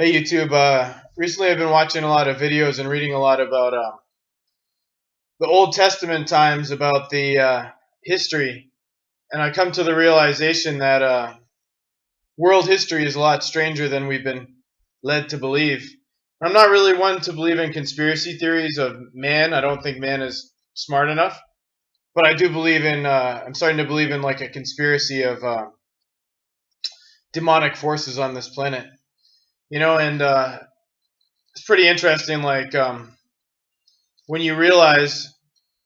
Hey YouTube, recently I've been watching a lot of videos and reading a lot about the Old Testament times, about the history, and I come to the realization that world history is a lot stranger than we've been led to believe. I'm not really one to believe in conspiracy theories of man. I don't think man is smart enough, but I do believe in, I'm starting to believe in like a conspiracy of demonic forces on this planet. And it's pretty interesting, like when you realize,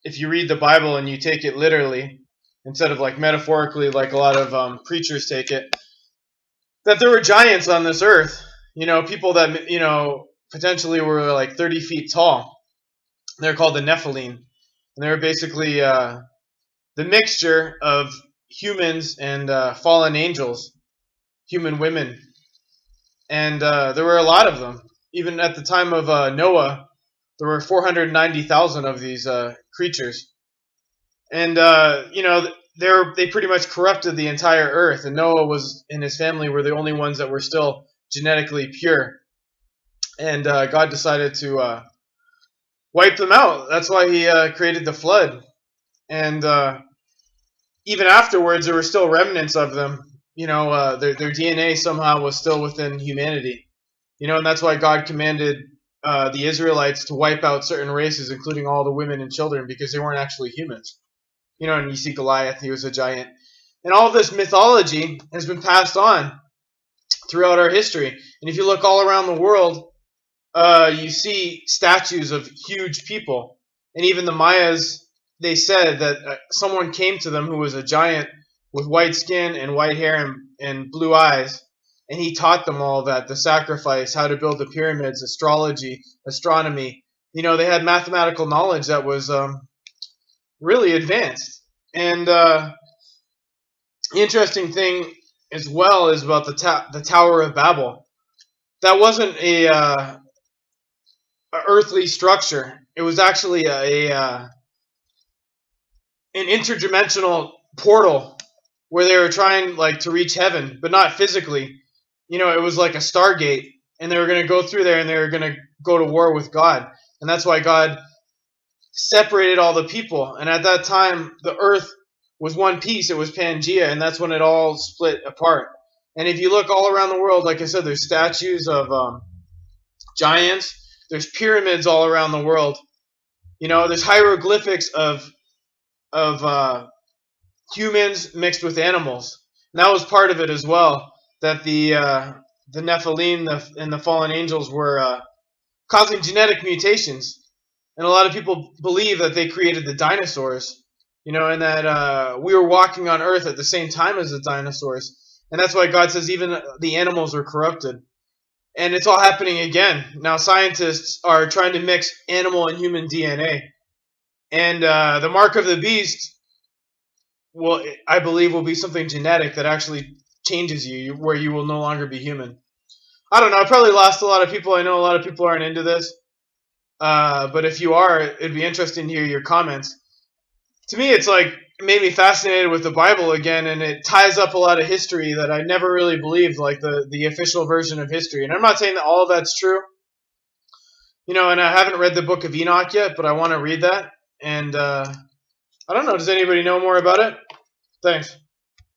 if you read the Bible and you take it literally instead of like metaphorically, like a lot of preachers take it, that there were giants on this earth. People that potentially were like 30 feet tall. They're called the Nephilim, and they were basically the mixture of humans and fallen angels, human women, and there were a lot of them. Even at the time of Noah, there were 490,000 of these creatures, and they pretty much corrupted the entire earth. And Noah and his family were the only ones that were still genetically pure. And God decided to wipe them out. That's why He created the flood. And even afterwards, there were still remnants of them. Their DNA somehow was still within humanity. And that's why God commanded the Israelites to wipe out certain races, including all the women and children, because they weren't actually humans. And you see Goliath, he was a giant. And all of this mythology has been passed on throughout our history. And if you look all around the world, you see statues of huge people. And even the Mayas, they said that someone came to them who was a giant with white skin and white hair and blue eyes. And he taught them all that, the sacrifice, how to build the pyramids, astrology, astronomy. They had mathematical knowledge that was really advanced. And the interesting thing as well is about the Tower of Babel. That wasn't a earthly structure. It was actually an interdimensional portal where they were trying to reach heaven, but not physically. It was like a Stargate, and they were going to go through there, and they were going to go to war with God. And that's why God separated all the people. And at that time, the earth was one piece. It was Pangea, and that's when it all split apart. And if you look all around the world, like I said, there's statues of giants. There's pyramids all around the world. There's hieroglyphics of humans mixed with animals. And that was part of it as well, that the Nephilim and the fallen angels were causing genetic mutations. And a lot of people believe that they created the dinosaurs, and that we were walking on Earth at the same time as the dinosaurs. And that's why God says even the animals were corrupted. And it's all happening again. Now scientists are trying to mix animal and human DNA. And the mark of the beast, I believe, will be something genetic that actually changes you, where you will no longer be human. I don't know. I probably lost a lot of people. I know a lot of people aren't into this. But if you are, it'd be interesting to hear your comments. To me, it's like it made me fascinated with the Bible again, and it ties up a lot of history that I never really believed, like the official version of history. And I'm not saying that all of that's true, and I haven't read the Book of Enoch yet, but I want to read that. And I don't know. Does anybody know more about it? Thanks.